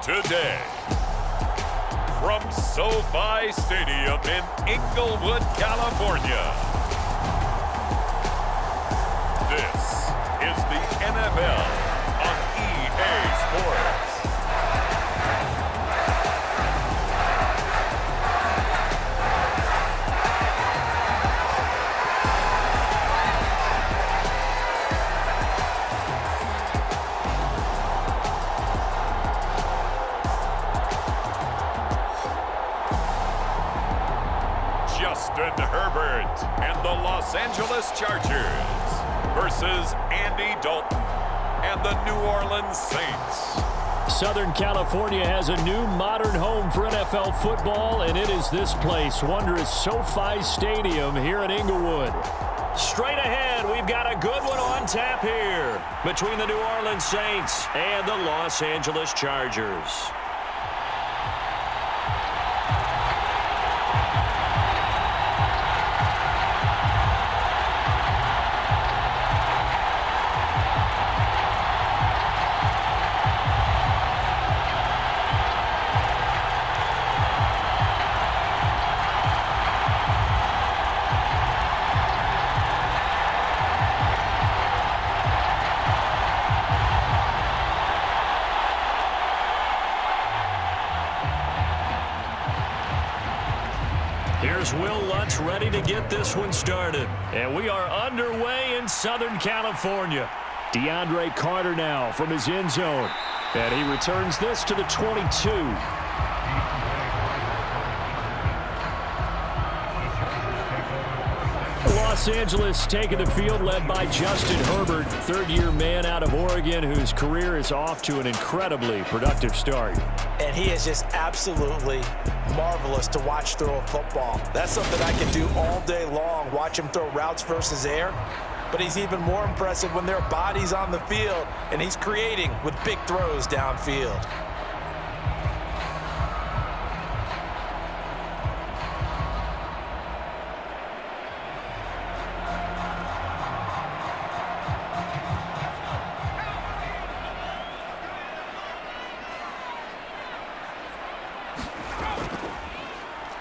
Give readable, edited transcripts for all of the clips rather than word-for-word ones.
today. From SoFi Stadium in Inglewood, California, this is the NFL on EA Sports. Justin Herbert and the Los Angeles Chargers versus Andy Dalton and the New Orleans Saints. Southern California has a new modern home for NFL football, and it is this place, wondrous SoFi Stadium here in Inglewood. Straight ahead, we've got a good one on tap here between the New Orleans Saints and the Los Angeles Chargers. Here's Will Lutz ready to get this one started. And we are underway in Southern California. DeAndre Carter now from his end zone. And he returns this to the 22. Los Angeles taking the field, led by Justin Herbert, third-year man out of Oregon, whose career is off to an incredibly productive start. And he is just absolutely marvelous to watch throw a football. That's something I can do all day long, watch him throw routes versus air. But he's even more impressive when there are bodies on the field, and he's creating with big throws downfield.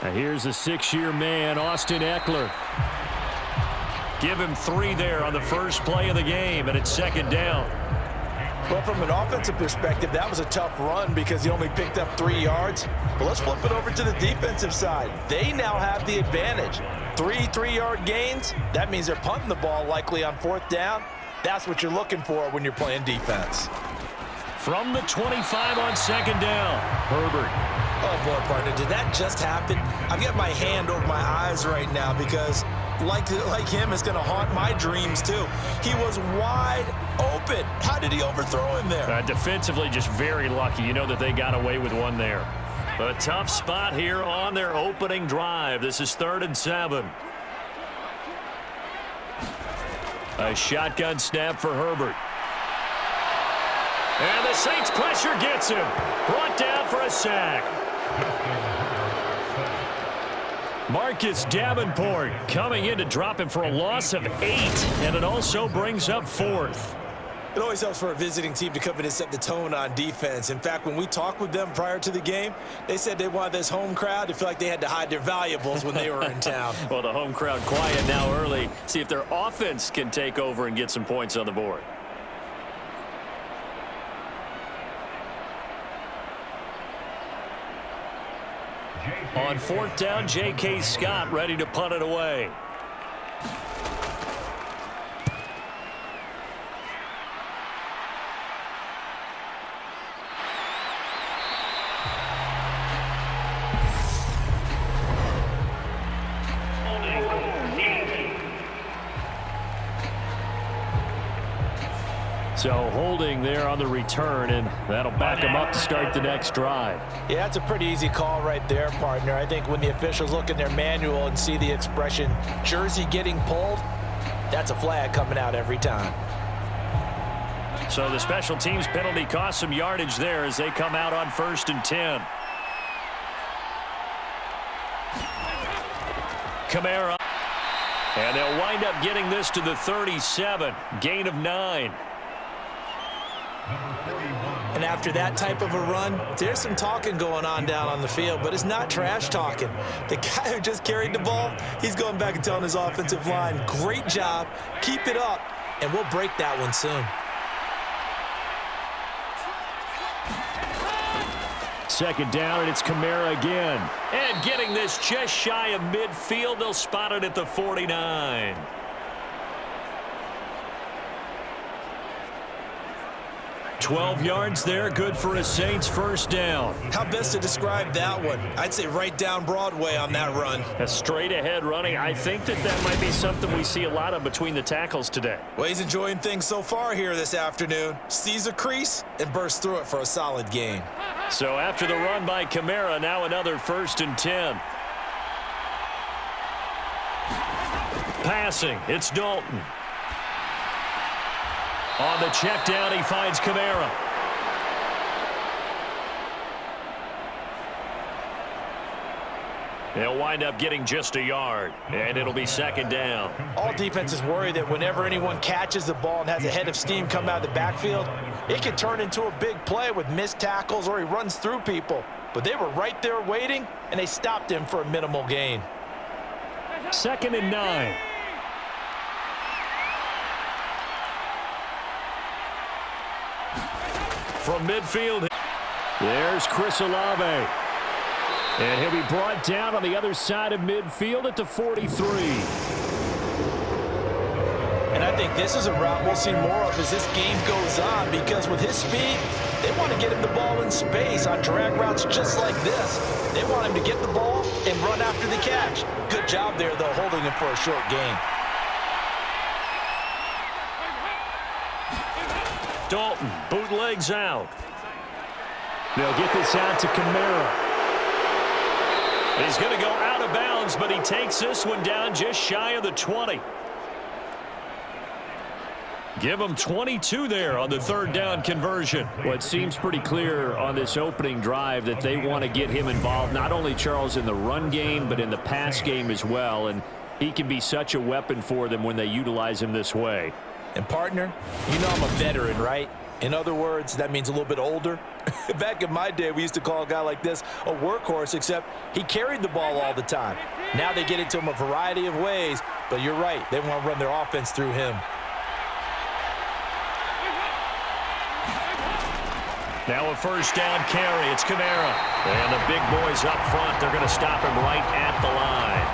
Now here's a six-year man, Austin Eckler. Give him 3 there on the first play of the game, and it's second down. Well, from an offensive perspective, that was a tough run because he only picked up 3 yards. But let's flip it over to the defensive side. They now have the advantage. 3-3-yard gains, that means they're punting the ball likely on 4th down. That's what you're looking for when you're playing defense. From the 25 on second down, Herbert. Oh, boy, partner, did that just happen? I've got my hand over my eyes right now because, like him, it's going to haunt my dreams, too. He was wide open. How did he overthrow him there? Defensively, just very lucky. You know that they got away with one there. A tough spot here on their opening drive. This is 3rd and 7. A shotgun snap for Herbert. And the Saints pressure gets him. Brought down for a sack. Marcus Davenport coming in to drop him for a loss of 8. And it also brings up 4th. It always helps for a visiting team to come in and set the tone on defense. In fact, when we talked with them prior to the game, they said they wanted this home crowd to feel like they had to hide their valuables when they were in town. Well, the home crowd quiet now early. See if their offense can take over and get some points on the board. On 4th down, J.K. Scott ready to punt it away. So holding there on the return, and that'll back him up to start the next drive. Yeah, that's a pretty easy call right there, partner. I think when the officials look in their manual and see the expression jersey getting pulled, that's a flag coming out every time. So the special teams penalty cost some yardage there as they come out on 1st and 10. Kamara. And they'll wind up getting this to the 37. Gain of 9. And after that type of a run, there's some talking going on down on the field, but it's not trash talking. The guy who just carried the ball, he's going back and telling his offensive line, great job, keep it up, and we'll break that one soon. Second down, and it's Kamara again. And getting this just shy of midfield, they'll spot it at the 49. "12 yards there, good for a Saints first down." How best to describe that one? I'd say right down Broadway on that run. A straight-ahead running. I think that might be something we see a lot of between the tackles today. Well, he's enjoying things so far here this afternoon. Sees a crease and bursts through it for a solid gain. So after the run by Kamara, now another 1st and 10. Passing, it's Dalton. On the check down, he finds Kamara. They'll wind up getting just a yard, and it'll be second down. All defenses worry that whenever anyone catches the ball and has a head of steam come out of the backfield, it can turn into a big play with missed tackles or he runs through people. But they were right there waiting, and they stopped him for a minimal gain. 2nd and 9. From midfield, there's Chris Olave. And he'll be brought down on the other side of midfield at the 43. And I think this is a route we'll see more of as this game goes on, because with his speed, they want to get him the ball in space on drag routes just like this. They want him to get the ball and run after the catch. Good job there, though, holding him for a short gain. Dalton bootlegs out. They'll get this out to Kamara. He's going to go out of bounds, but he takes this one down just shy of the 20. Give him 22 there on the 3rd down conversion. Well, it seems pretty clear on this opening drive that they want to get him involved, not only, Charles, in the run game, but in the pass game as well. And he can be such a weapon for them when they utilize him this way. And, partner, you know I'm a veteran, right? In other words, that means a little bit older. Back in my day, we used to call a guy like this a workhorse, except he carried the ball all the time. Now they get it to him a variety of ways, but you're right. They want to run their offense through him. Now a 1st down carry. It's Kamara. And the big boys up front, they're going to stop him right at the line.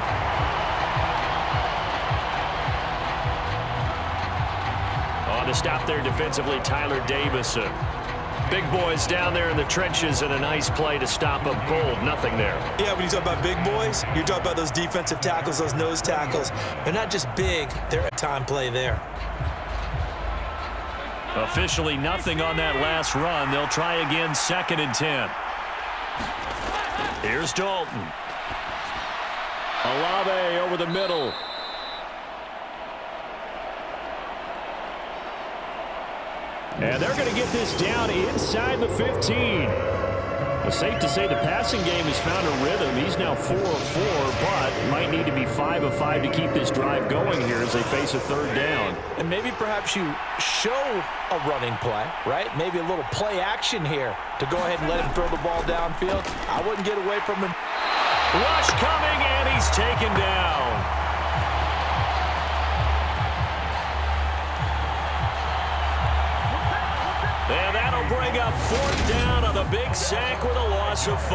On the stop there defensively, Tyler Davison. Big boys down there in the trenches, and a nice play to stop them cold. Nothing there. Yeah, when you talk about big boys, you're talking about those defensive tackles, those nose tackles. They're not just big, they're a time play there. Officially nothing on that last run. They'll try again, 2nd and 10. Here's Dalton. Olave over the middle. And they're going to get this down inside the 15. It's safe to say the passing game has found a rhythm. He's now 4 of 4, but might need to be 5 of 5 to keep this drive going here as they face a 3rd down. And maybe perhaps you show a running play, right? Maybe a little play action here to go ahead and let him throw the ball downfield. I wouldn't get away from him. Rush coming, and he's taken down. And that'll bring up 4th down on the big sack with a loss of 5.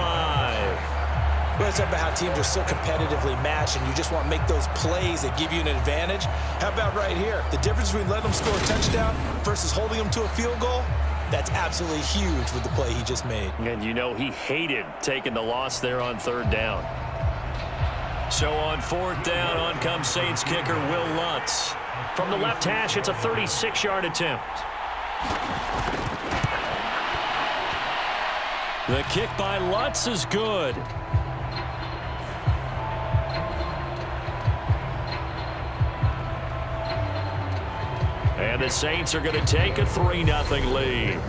Well, it's about how teams are so competitively matched, and you just want to make those plays that give you an advantage. How about right here? The difference between letting them score a touchdown versus holding them to a field goal, that's absolutely huge with the play he just made. And you know he hated taking the loss there on 3rd down. So on 4th down, on comes Saints kicker Will Lutz. From the left hash, it's a 36-yard attempt. The kick by Lutz is good. And the Saints are going to take a 3-0 lead.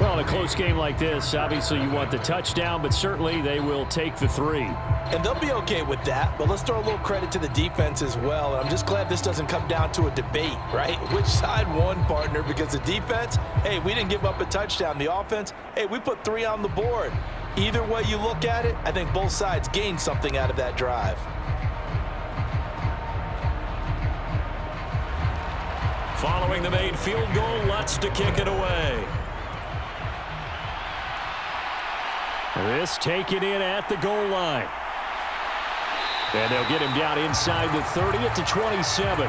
Well, in a close game like this, obviously you want the touchdown, but certainly they will take the 3. And they'll be okay with that, but let's throw a little credit to the defense as well. And I'm just glad this doesn't come down to a debate, right? Which side won, partner? Because the defense, hey, we didn't give up a touchdown. The offense, hey, we put 3 on the board. Either way you look at it, I think both sides gained something out of that drive. Following the made field goal, Lutz to kick it away. This taken in at the goal line. And they'll get him down inside the 30 at the 27.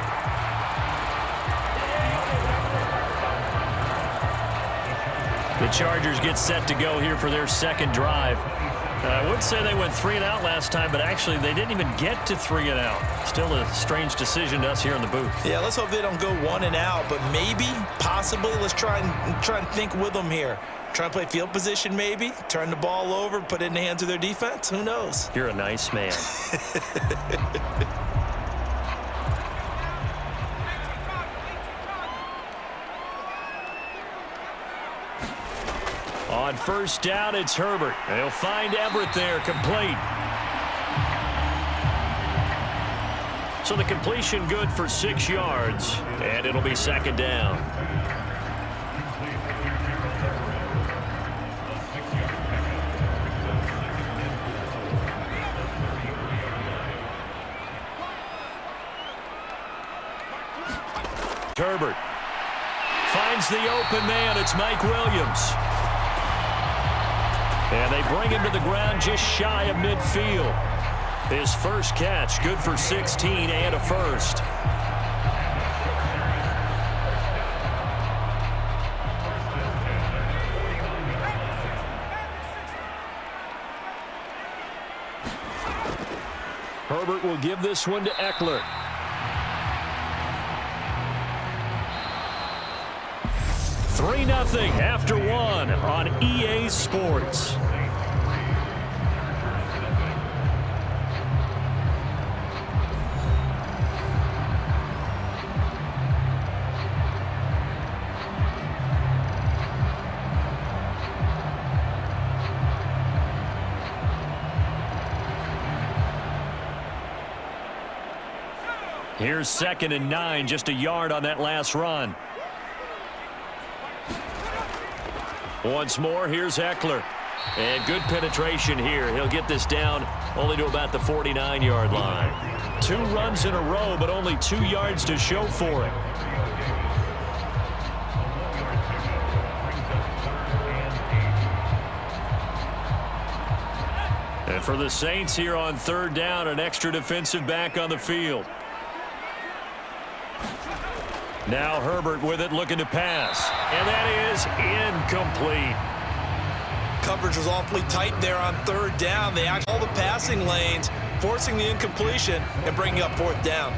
The Chargers get set to go here for their second drive. I would say they went 3 and out last time, but actually they didn't even get to 3 and out. Still a strange decision to us here in the booth. Yeah, let's hope they don't go 1 and out, but maybe, possibly, let's try and think with them here. Try and play field position maybe, turn the ball over, put it in the hands of their defense. Who knows? You're a nice man. On first down, it's Herbert. They'll find Everett there, complete. So the completion good for 6 yards, and it'll be second down. Herbert finds the open man. It's Mike Williams. And they bring him to the ground just shy of midfield. His first catch, good for 16 and a first. Herbert will give this one to Eckler. Three 3-0 after 1 on EA Sports. Here's 2nd and 9, just a yard on that last run. Once more, here's Eckler. And good penetration here. He'll get this down only to about the 49-yard line. 2 runs in a row, but only 2 yards to show for it. And for the Saints here on 3rd down, an extra defensive back on the field. Now Herbert with it, looking to pass. And that is incomplete. Coverage was awfully tight there on 3rd down. They actually all the passing lanes, forcing the incompletion and bringing up 4th down.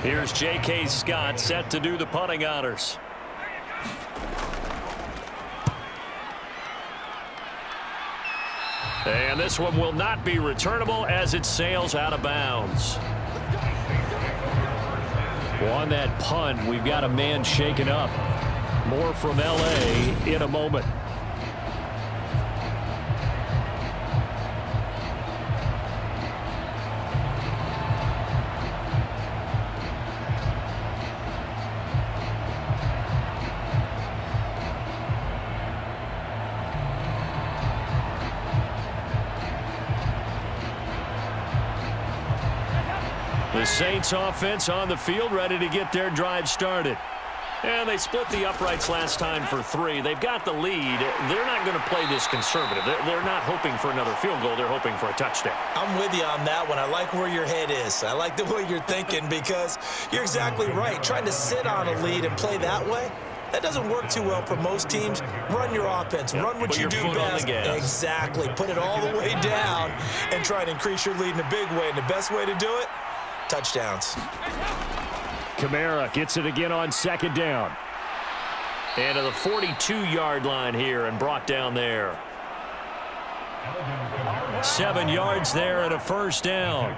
Here's J.K. Scott set to do the punting honors. And this one will not be returnable as it sails out of bounds. Well, on that punt, we've got a man shaken up. More from L.A. in a moment. The Saints offense on the field, ready to get their drive started. And they split the uprights last time for 3. They've got the lead. They're not going to play this conservative. They're not hoping for another field goal. They're hoping for a touchdown. I'm with you on that one. I like where your head is. I like the way you're thinking because you're exactly right. Trying to sit on a lead and play that way, that doesn't work too well for most teams. Run your offense. Yep. Run what you do best. Exactly. Put it all the way down and try to increase your lead in a big way. And the best way to do it, touchdowns. Kamara gets it again on 2nd down. And to the 42-yard line here and brought down there. 7 yards there and a 1st down.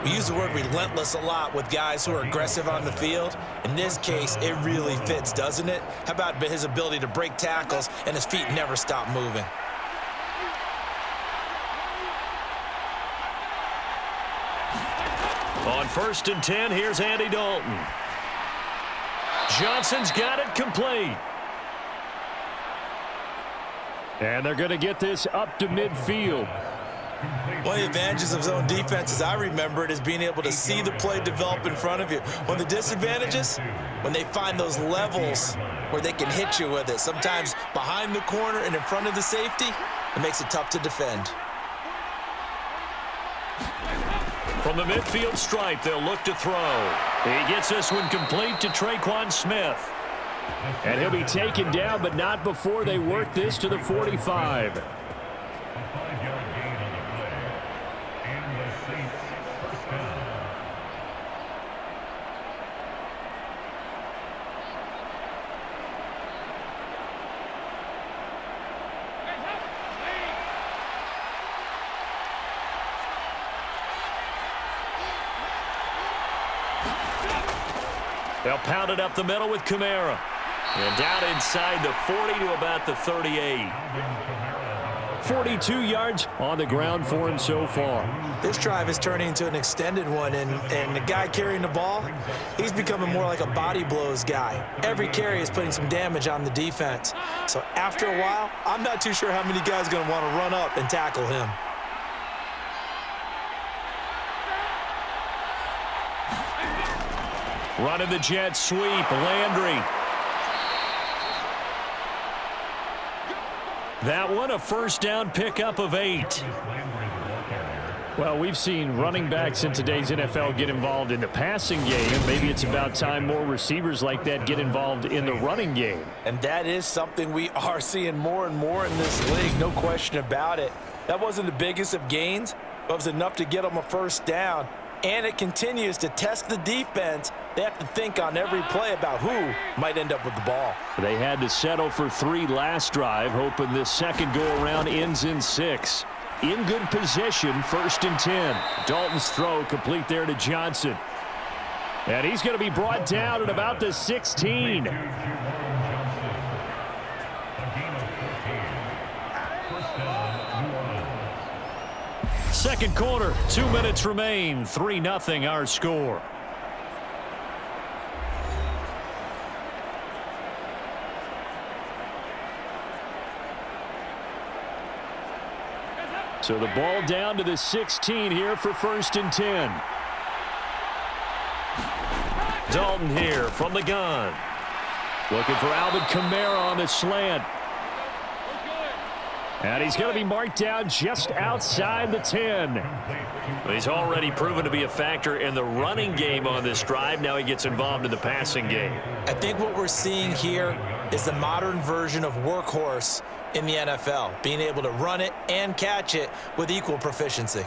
We use the word relentless a lot with guys who are aggressive on the field. In this case, it really fits, doesn't it? How about his ability to break tackles and his feet never stop moving? On 1st and 10, here's Andy Dalton. Johnson's got it complete. And they're going to get this up to midfield. One of the advantages of zone defense, as I remember it, is being able to see the play develop in front of you. One of the disadvantages, when they find those levels where they can hit you with it, sometimes behind the corner and in front of the safety, it makes it tough to defend. From the midfield stripe, they'll look to throw. He gets this one complete to Traquan Smith. And he'll be taken down, but not before they work this to the 45. They'll pound it up the middle with Kamara. And down inside the 40 to about the 38. 42 yards on the ground for him so far. This drive is turning into an extended one, and the guy carrying the ball, he's becoming more like a body blows guy. Every carry is putting some damage on the defense. So after a while, I'm not too sure how many guys are going to want to run up and tackle him. Running the jet sweep, Landry. That one, a first down pickup of 8. Well, we've seen running backs in today's NFL get involved in the passing game, and maybe it's about time more receivers like that get involved in the running game. And that is something we are seeing more and more in this league, no question about it. That wasn't the biggest of gains, but it was enough to get them a first down. And it continues to test the defense. They have to think on every play about who might end up with the ball. They had to settle for 3 last drive, hoping this second go-around ends in 6. In good position, 1st and 10. Dalton's throw complete there to Johnson. And he's going to be brought down at about the 16. Second quarter, 2 minutes remain. 3-0 our score. So the ball down to the 16 here for 1st and 10. Dalton here from the gun. Looking for Alvin Kamara on the slant. And he's going to be marked down just outside the 10. Well, he's already proven to be a factor in the running game on this drive. Now he gets involved in the passing game. I think what we're seeing here is the modern version of workhorse in the NFL, being able to run it and catch it with equal proficiency.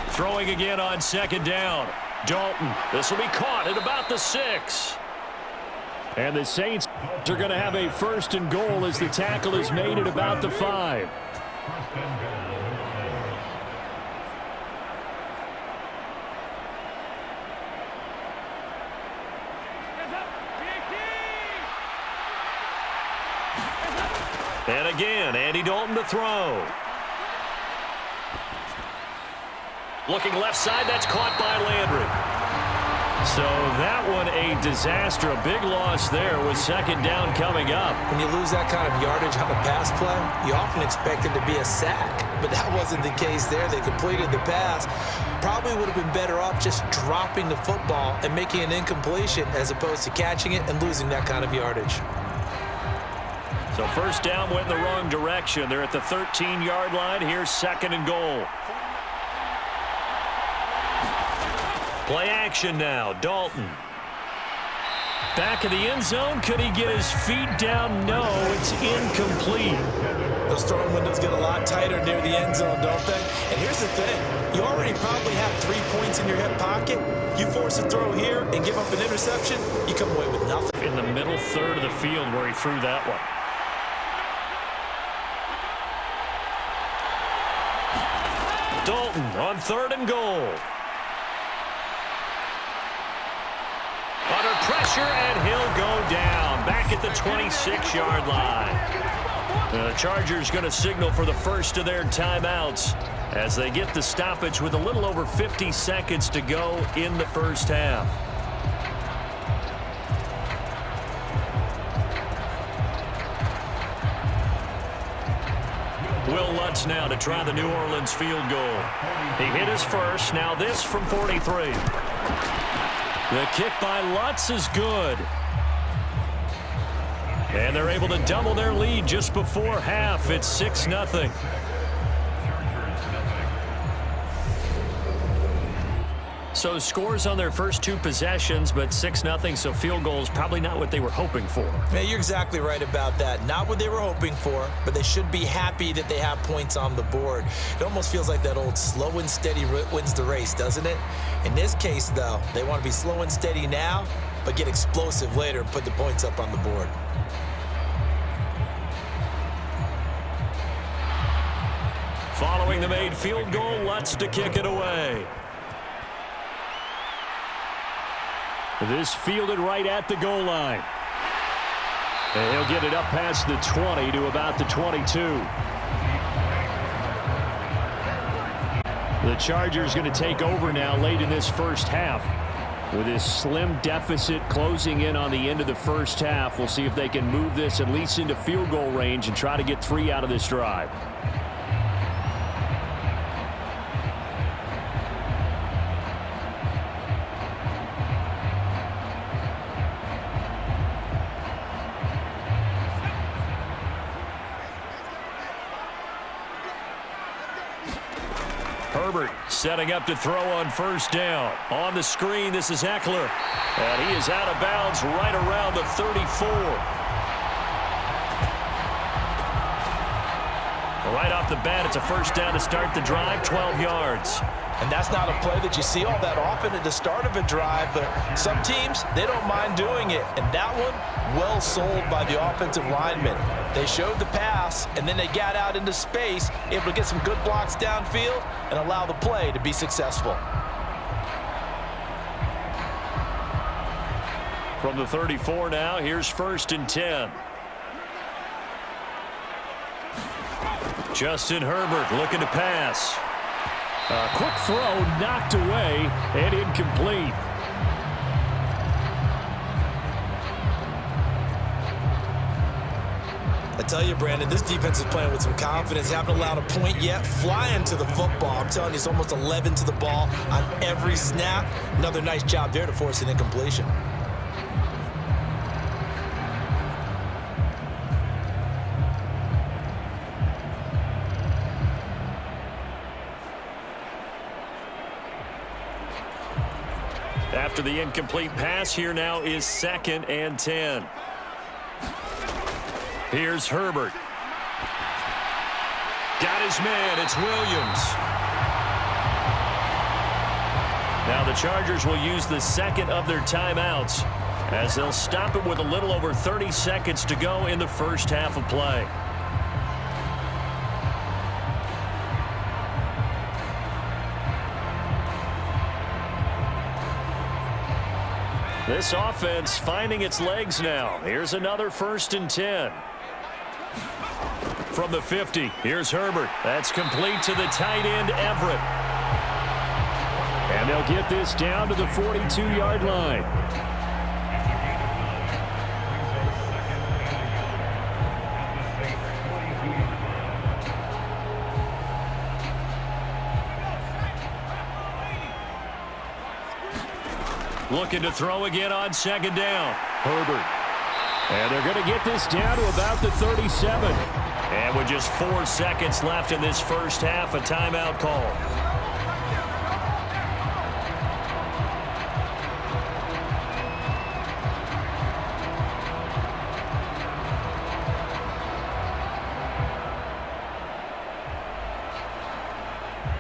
Throwing again on 2nd down. Dalton, this will be caught at about the 6. And the Saints are going to have a 1st and goal as the tackle is made at about the 5. And again, Andy Dalton to throw. Looking left side, that's caught by Landry. So that one a disaster, a big loss there with 2nd down coming up. When you lose that kind of yardage on a pass play, you often expect it to be a sack, but that wasn't the case there. They completed the pass. Probably would have been better off just dropping the football and making an incompletion as opposed to catching it and losing that kind of yardage. So 1st down went in the wrong direction. They're at the 13-yard line. Here's 2nd and goal. Play action now. Dalton. Back of the end zone. Could he get his feet down? No, it's incomplete. Those throwing windows get a lot tighter near the end zone, don't they? And here's the thing. You already probably have 3 points in your hip pocket. You force a throw here and give up an interception, you come away with nothing. In the middle third of the field where he threw that one. Dalton on 3rd and goal. Under pressure, and he'll go down. Back at the 26-yard line. The Chargers going to signal for the first of their timeouts as they get the stoppage with a little over 50 seconds to go in the first half. Will Lutz now to try the New Orleans field goal. He hit his first. Now this from 43. The kick by Lutz is good. And they're able to double their lead just before half. It's 6-0. So scores on their first 2 possessions, but 6-0, so field goals probably not what they were hoping for. Yeah, you're exactly right about that. Not what they were hoping for, but they should be happy that they have points on the board. It almost feels like that old slow and steady wins the race, doesn't it? In this case, though, they want to be slow and steady now, but get explosive later and put the points up on the board. Following the made field goal, Lutz to kick it away. This fielded right at the goal line. And he'll get it up past the 20 to about the 22. The Chargers going to take over now late in this first half. With this slim deficit closing in on the end of the first half, we'll see if they can move this at least into field goal range and try to get 3 out of this drive. Herbert setting up to throw on first down. On the screen, this is Eckler. And he is out of bounds right around the 34. Right off the bat, it's a first down to start the drive, 12 yards. And that's not a play that you see all that often at the start of a drive, but some teams, they don't mind doing it. And that one, well sold by the offensive lineman. They showed the pass, and then they got out into space, able to get some good blocks downfield and allow the play to be successful. From the 34 now, here's 1st and 10. Justin Herbert looking to pass. A quick throw knocked away and incomplete. I tell you, Brandon, this defense is playing with some confidence. Haven't allowed a point yet. Flying to the football. I'm telling you, it's almost 11 to the ball on every snap. Another nice job there to force an incompletion. After the incomplete pass, here now is 2nd and 10. Here's Herbert. Got his man. It's Williams. Now the Chargers will use the second of their timeouts as they'll stop it with a little over 30 seconds to go in the first half of play. This offense finding its legs now. Here's another 1st and 10. From the 50, here's Herbert. That's complete to the tight end, Everett. And they'll get this down to the 42-yard line. Looking to throw again on 2nd down. Herbert. And they're going to get this down to about the 37. And with just 4 seconds left in this first half, a timeout call.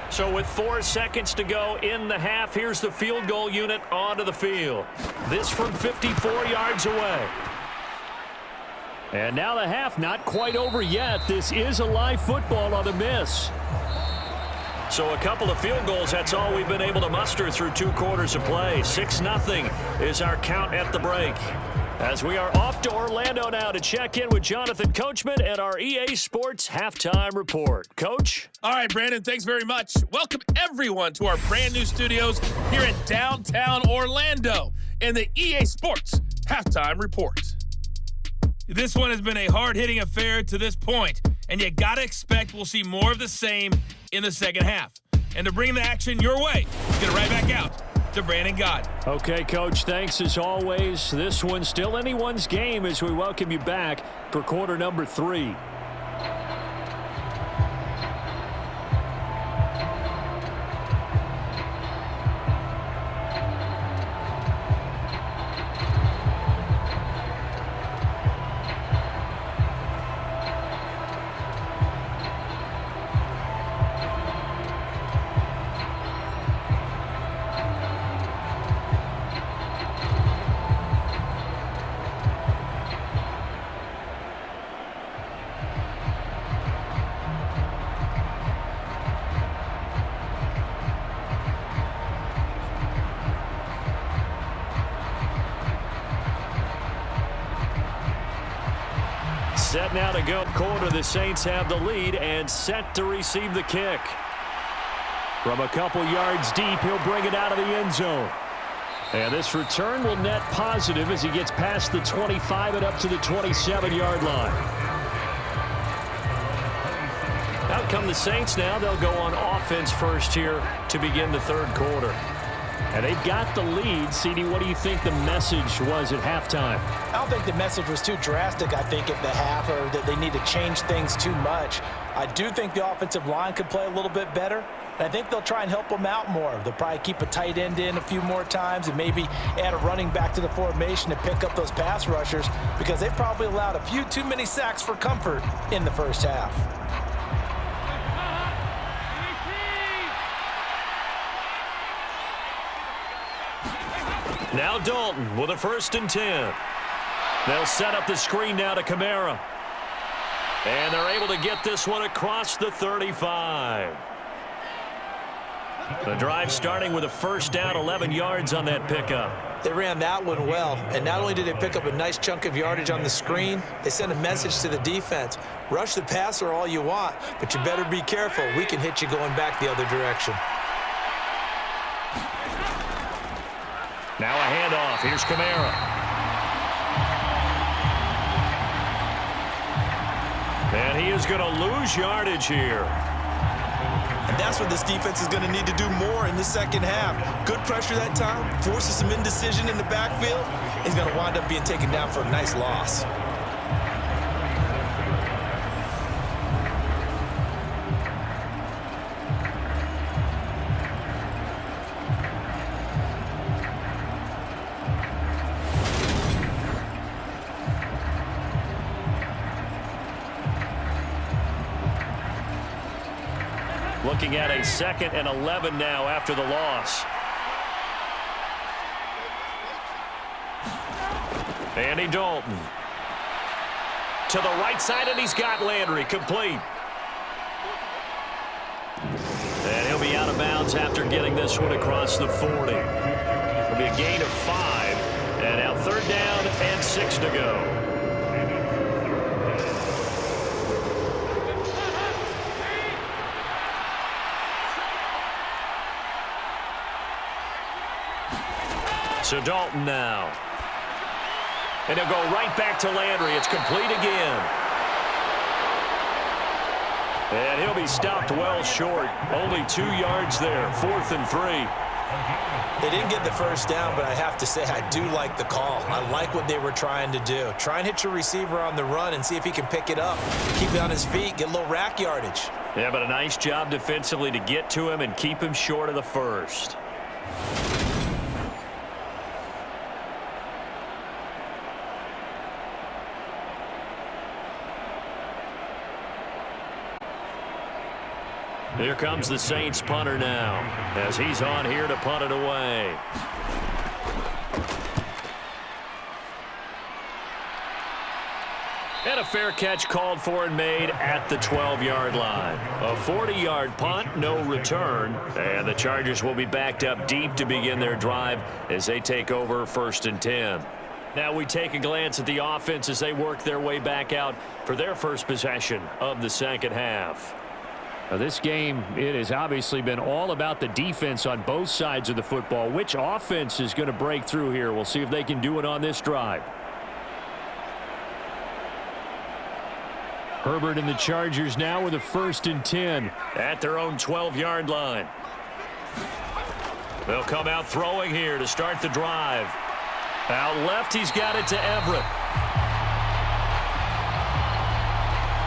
So with 4 seconds to go in the half, here's the field goal unit onto the field. This from 54 yards away. And now the half not quite over yet. This is a live football on the miss. So a couple of field goals, that's all we've been able to muster through 2 quarters of play. 6-0 is our count at the break. As we are off to Orlando now to check in with Jonathan Coachman and our EA Sports Halftime Report. Coach? All right, Brandon, thanks very much. Welcome, everyone, to our brand new studios here in downtown Orlando in the EA Sports Halftime Report. This one has been a hard-hitting affair to this point, and you got to expect we'll see more of the same in the second half. And to bring the action your way, get it right back out to Brandon God. Okay, Coach, thanks as always. This one's still anyone's game as we welcome you back for quarter number 3. Set now to go quarter. The Saints have the lead and set to receive the kick. From a couple yards deep, he'll bring it out of the end zone. And this return will net positive as he gets past the 25 and up to the 27-yard line. Out come the Saints now. They'll go on offense first here to begin the third quarter. And they've got the lead. CD, what do you think the message was at halftime? I don't think the message was too drastic, I think, at the half, or that they need to change things too much. I do think the offensive line could play a little bit better. And I think they'll try and help them out more. They'll probably keep a tight end in a few more times and maybe add a running back to the formation to pick up those pass rushers, because they've probably allowed a few too many sacks for comfort in the first half. Now Dalton with a 1st and 10. They'll set up the screen now to Kamara. And they're able to get this one across the 35. The drive starting with a first down, 11 yards on that pickup. They ran that one well, and not only did they pick up a nice chunk of yardage on the screen, they sent a message to the defense. Rush the passer all you want, but you better be careful. We can hit you going back the other direction. Now a handoff. Here's Kamara. And he is going to lose yardage here. And that's what this defense is going to need to do more in the second half. Good pressure that time, forces some indecision in the backfield. He's going to wind up being taken down for a nice loss. Looking at a 2nd and 11 now after the loss. Andy Dalton. To the right side, and he's got Landry complete. And he'll be out of bounds after getting this one across the 40. It'll be a gain of 5. And now 3rd down and 6 to go. So Dalton now. And he'll go right back to Landry. It's complete again. And he'll be stopped well short. Only 2 yards there. 4th and 3. They didn't get the first down, but I have to say I do like the call. I like what they were trying to do. Try and hit your receiver on the run and see if he can pick it up. Keep it on his feet, get a little rack yardage. Yeah, but a nice job defensively to get to him and keep him short of the first. Here comes the Saints punter now as he's on here to punt it away. And a fair catch called for and made at the 12-yard line. A 40-yard punt, no return. And the Chargers will be backed up deep to begin their drive as they take over 1st and 10. Now we take a glance at the offense as they work their way back out for their first possession of the second half. Now this game, it has obviously been all about the defense on both sides of the football. Which offense is going to break through here? We'll see if they can do it on this drive. Herbert and the Chargers now with a 1st and 10 at their own 12-yard line. They'll come out throwing here to start the drive. Out left, he's got it to Everett.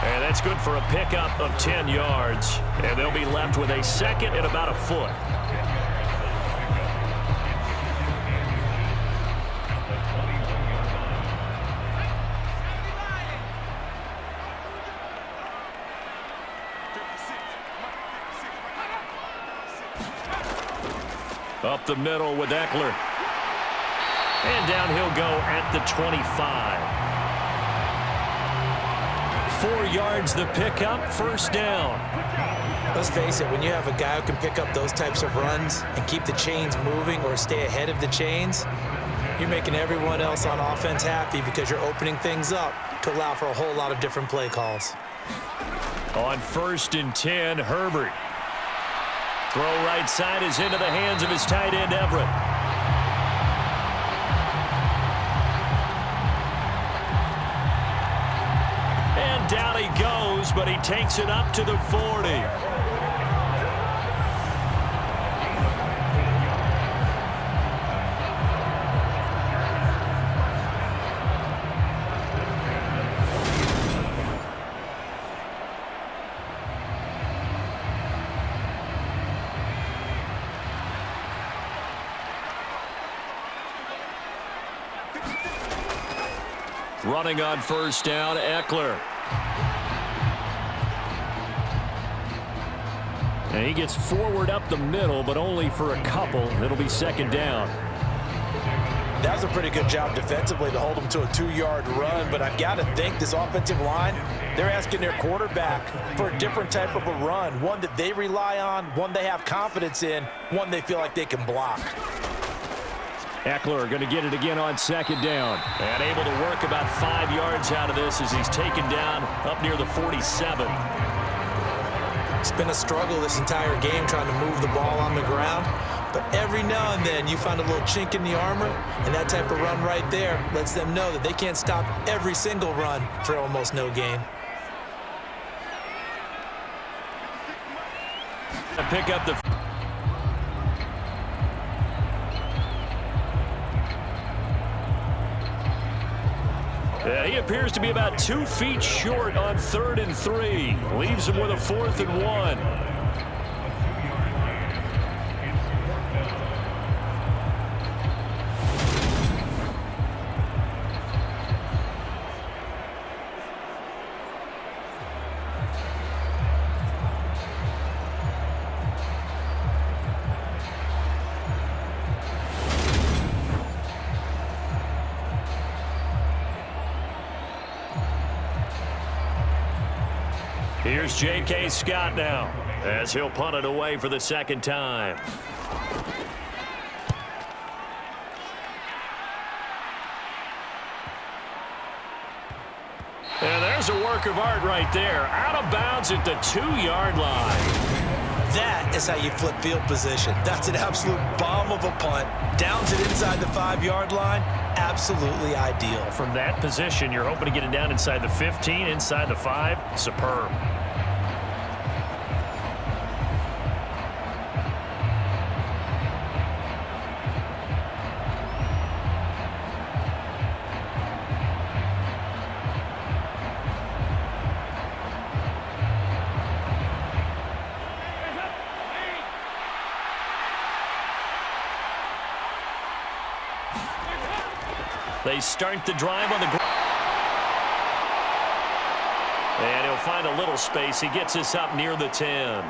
And that's good for a pickup of 10 yards. And they'll be left with a 2nd and about a foot. Up the middle with Eckler. And down he'll go at the 25. 4 yards the pickup, 1st down. Let's face it, when you have a guy who can pick up those types of runs and keep the chains moving or stay ahead of the chains, you're making everyone else on offense happy because you're opening things up to allow for a whole lot of different play calls. On 1st and 10, Herbert. Throw right side is into the hands of his tight end, Everett. And down he goes, but he takes it up to the 40. Running on 1st down, Eckler. And he gets forward up the middle, but only for a couple. It'll be 2nd down. That was a pretty good job defensively to hold them to a 2-yard run, but I've got to think this offensive line, they're asking their quarterback for a different type of a run, one that they rely on, one they have confidence in, one they feel like they can block. Eckler going to get it again on 2nd down. And able to work about 5 yards out of this as he's taken down up near the 47. It's been a struggle this entire game trying to move the ball on the ground, but every now and then you find a little chink in the armor, and that type of run right there lets them know that they can't stop every single run for almost no gain. Pick up the... He appears to be about 2 feet short on 3rd and 3. Leaves him with a 4th and 1. Here's J.K. Scott now as he'll punt it away for the 2nd time. And there's a work of art right there. Out of bounds at the 2-yard line. That is how you flip field position. That's an absolute bomb of a punt. Downs it inside the 5-yard line. Absolutely ideal. From that position, you're hoping to get it down inside the 15, inside the 5. Superb. They start the drive on the ground. And he'll find a little space. He gets us up near the 10.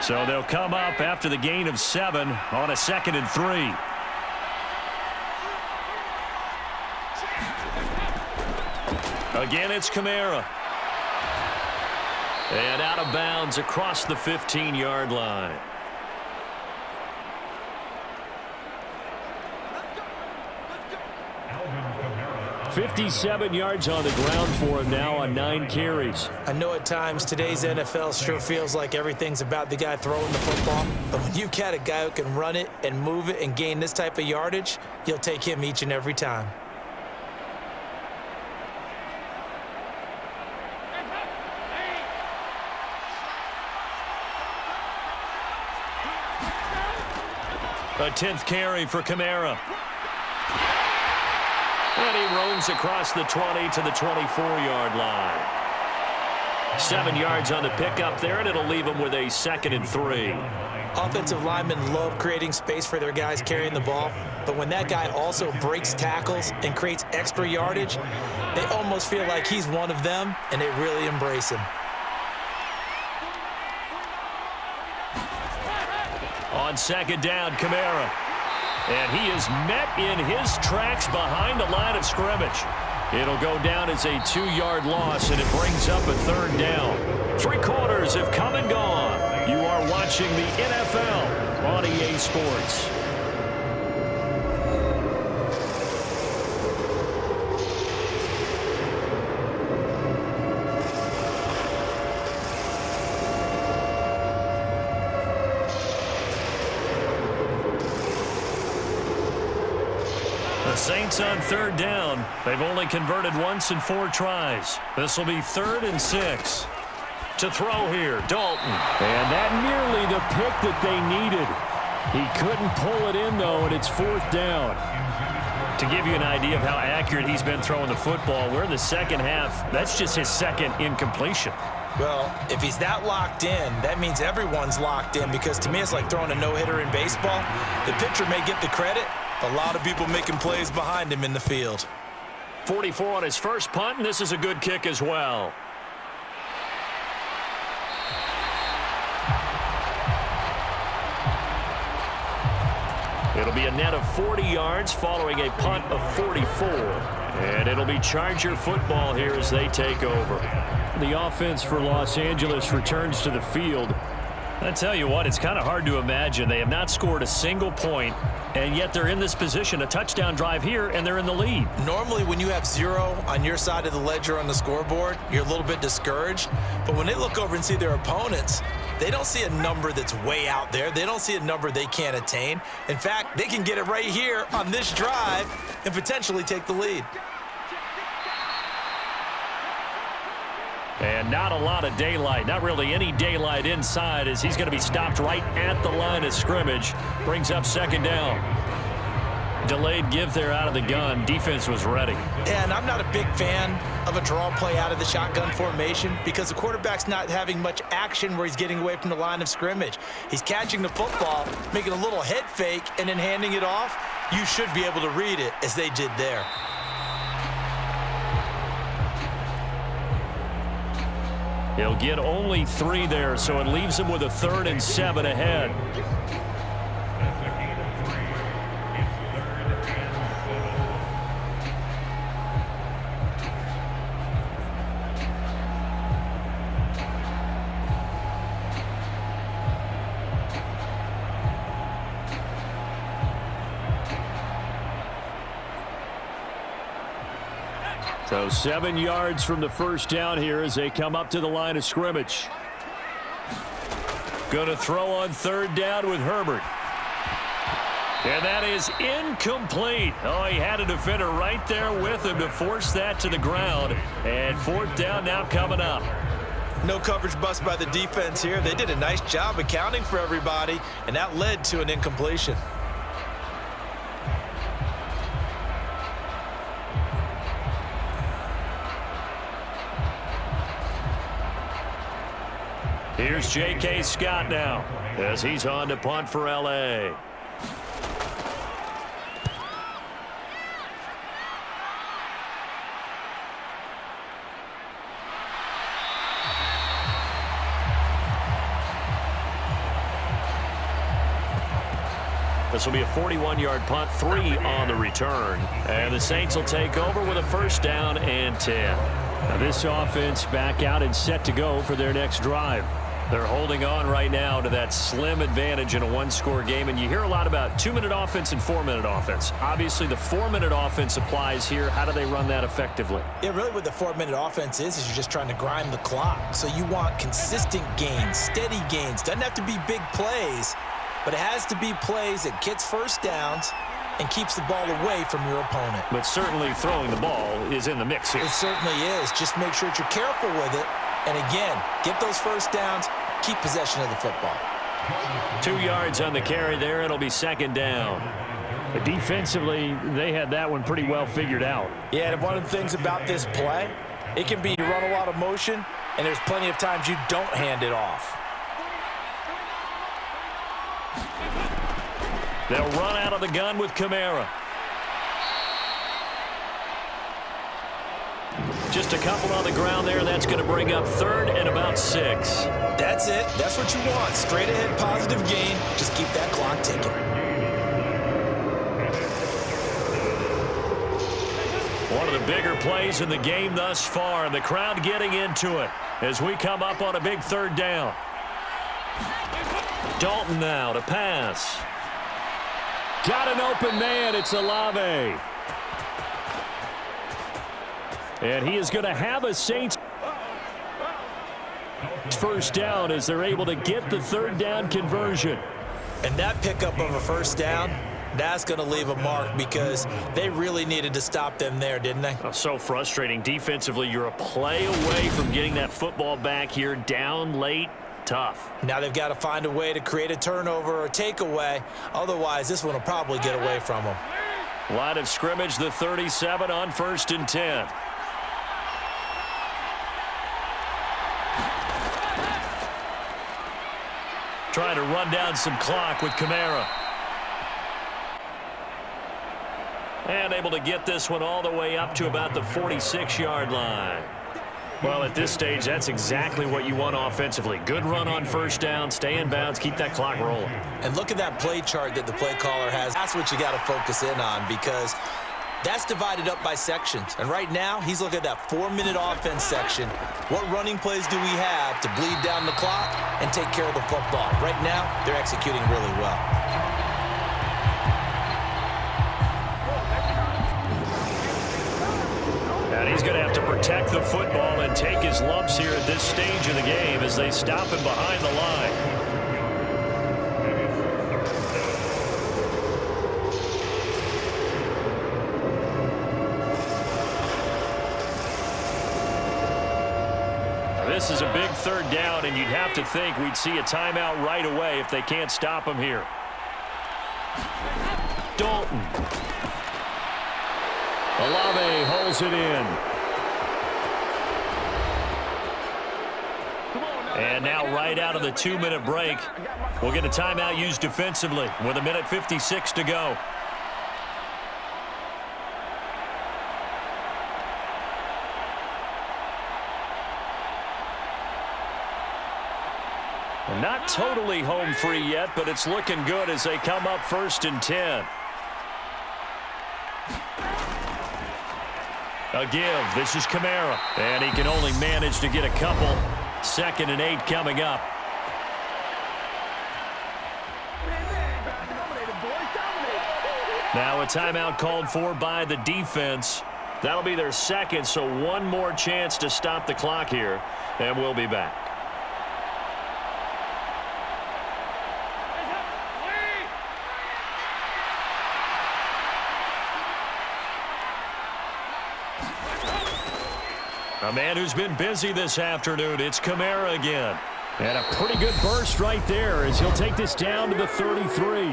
So they'll come up after the gain of 7 on a 2nd and 3. Again, it's Kamara. And out of bounds across the 15-yard line. 57 yards on the ground for him now on 9 carries. I know at times today's NFL sure feels like everything's about the guy throwing the football, but when you got a guy who can run it and move it and gain this type of yardage, you'll take him each and every time. A 10th carry for Kamara. And he roams across the 20 to the 24-yard line. 7 yards on the pickup there, and it'll leave him with a 2nd and 3. Offensive linemen love creating space for their guys carrying the ball, but when that guy also breaks tackles and creates extra yardage, they almost feel like he's one of them, and they really embrace him. On 2nd down, Kamara. And he is met in his tracks behind the line of scrimmage. It'll go down as a 2-yard loss, and it brings up a 3rd down. 3 quarters have come and gone. You are watching the NFL on EA Sports. The Saints on 3rd down. They've only converted once in 4 tries. This will be 3rd and 6. To throw here, Dalton. And that nearly the pick that they needed. He couldn't pull it in, though, and it's 4th down. To give you an idea of how accurate he's been throwing the football, we're in the 2nd half. That's just his 2nd incompletion. Well, if he's that locked in, that means everyone's locked in, because to me it's like throwing a no-hitter in baseball. The pitcher may get the credit, a lot of people making plays behind him in the field. 44 on his first punt, and this is a good kick as well. It'll be a net of 40 yards following a punt of 44. And it'll be Charger football here as they take over. The offense for Los Angeles returns to the field. I tell you what, it's kind of hard to imagine. They have not scored a single point, and yet they're in this position, a touchdown drive here, and they're in the lead. Normally, when you have 0 on your side of the ledger on the scoreboard, you're a little bit discouraged. But when they look over and see their opponents, they don't see a number that's way out there. They don't see a number they can't attain. In fact, they can get it right here on this drive and potentially take the lead. And not a lot of daylight, not really any daylight inside, as he's going to be stopped right at the line of scrimmage. Brings up 2nd down. Delayed give there out of the gun. Defense was ready. And I'm not a big fan of a draw play out of the shotgun formation, because the quarterback's not having much action where he's getting away from the line of scrimmage. He's catching the football, making a little head fake, and then handing it off. You should be able to read it as they did there. He'll get only 3 there, so it leaves him with a 3rd and 7 ahead. So 7 yards from the first down here as they come up to the line of scrimmage. Going to throw on 3rd down with Herbert. And that is incomplete. Oh, he had a defender right there with him to force that to the ground. And 4th down now coming up. No coverage bust by the defense here. They did a nice job accounting for everybody, and that led to an incompletion. Here's J.K. Scott now as he's on to punt for L.A. This will be a 41-yard punt, 3 on the return. And the Saints will take over with a first down and 10. Now this offense back out and set to go for their next drive. They're holding on right now to that slim advantage in a one-score game. And you hear a lot about 2-minute offense and 4-minute offense. Obviously, the 4-minute offense applies here. How do they run that effectively? Yeah, really what the 4-minute offense is you're just trying to grind the clock. So you want consistent gains, steady gains. Doesn't have to be big plays, but it has to be plays that gets first downs and keeps the ball away from your opponent. But certainly throwing the ball is in the mix here. It certainly is. Just make sure that you're careful with it. And again, get those first downs, keep possession of the football. 2 yards on the carry there. It'll be second down. But defensively, they had that one pretty well figured out. Yeah, and one of the things about this play, it can be you run a lot of motion, and there's plenty of times you don't hand it off. They'll run out of the gun with Kamara. Just a couple on the ground there. That's going to bring up third and about 6. That's it. That's what you want. Straight ahead, positive gain. Just keep that clock ticking. One of the bigger plays in the game thus far. The crowd getting into it as we come up on a big third down. Dalton now to pass. Got an open man. It's Olave. And he is going to have a Saints first down as they're able to get the third down conversion. And that pickup of a first down, that's going to leave a mark because they really needed to stop them there, didn't they? Oh, so frustrating. Defensively, you're a play away from getting that football back here. Down late, tough. Now they've got to find a way to create a turnover or a takeaway. Otherwise, this one will probably get away from them. Line of scrimmage, the 37 on 1st and 10. Trying to run down some clock with Kamara. And able to get this one all the way up to about the 46-yard line. Well, at this stage, that's exactly what you want offensively. Good run on first down, stay in bounds, keep that clock rolling. And look at that play chart that the play caller has. That's what you got to focus in on because that's divided up by sections. And right now, he's looking at that 4-minute offense section. What running plays do we have to bleed down the clock and take care of the football? Right now, they're executing really well. And he's going to have to protect the football and take his lumps here at this stage of the game as they stop him behind the line. This is a big third down, and you'd have to think we'd see a timeout right away if they can't stop him here. Dalton. Olave holds it in. And now right out of the 2-minute break, we'll get a timeout used defensively with 1:56 to go. Not totally home free yet, but it's looking good as they come up 1st and 10. A give. This is Kamara. And he can only manage to get a couple. 2nd and 8 coming up. Now a timeout called for by the defense. That'll be their second, so one more chance to stop the clock here, and we'll be back. A man who's been busy this afternoon, it's Kamara again. And a pretty good burst right there as he'll take this down to the 33.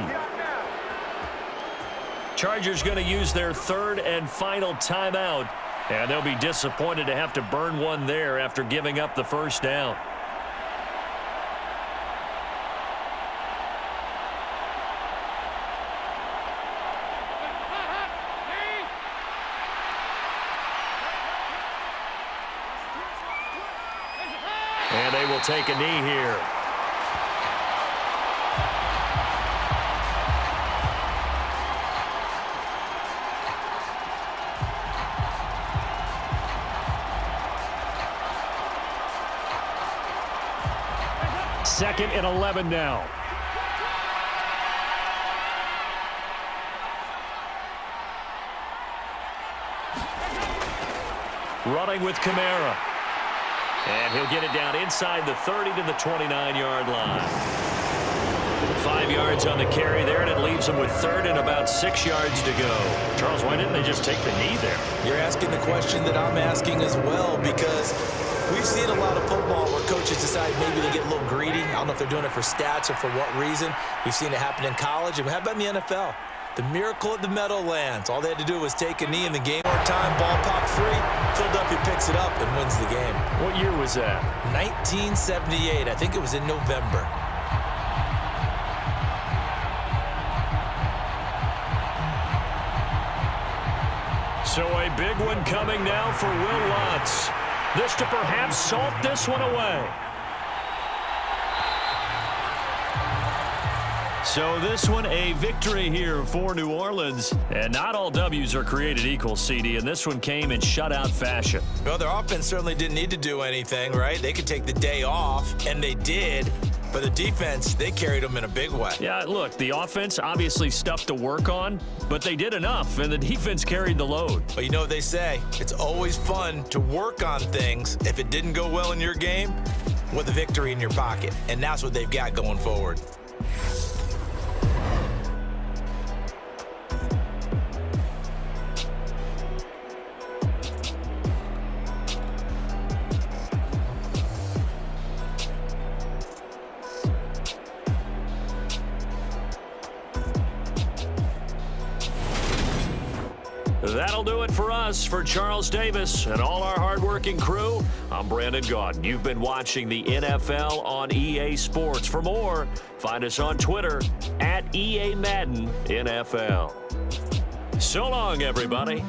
Chargers going to use their third and final timeout, and they'll be disappointed to have to burn one there after giving up the first down. And they will take a knee here. 2nd and 11 now. Running with Kamara. And he'll get it down inside the 30 to the 29-yard line. 5 yards on the carry there, and it leaves them with 3rd and about 6 yards to go. Charles, why didn't they just take the knee there? You're asking the question that I'm asking as well, because we've seen a lot of football where coaches decide maybe they get a little greedy. I don't know if they're doing it for stats or for what reason. We've seen it happen in college, and how about in the NFL? The miracle at the Meadowlands. All they had to do was take a knee in the game or time, ball popped free, Philadelphia picks it up and wins the game. What year was that? 1978. I think it was in November. So a big one coming now for Will Lutz. This to perhaps salt this one away. So this one a victory here for New Orleans. And not all W's are created equal, CD, and this one came in shutout fashion. Well, their offense certainly didn't need to do anything, right? They could take the day off, and they did. But the defense, they carried them in a big way. Yeah, look, the offense obviously stuff to work on, but they did enough, and the defense carried the load. But you know what they say, it's always fun to work on things. If it didn't go well in your game, with a victory in your pocket. And that's what they've got going forward. That'll do it for us. For Charles Davis and all our hardworking crew, I'm Brandon Gaudin. You've been watching the NFL on EA Sports. For more, find us on Twitter @EA Madden NFL. So long, everybody.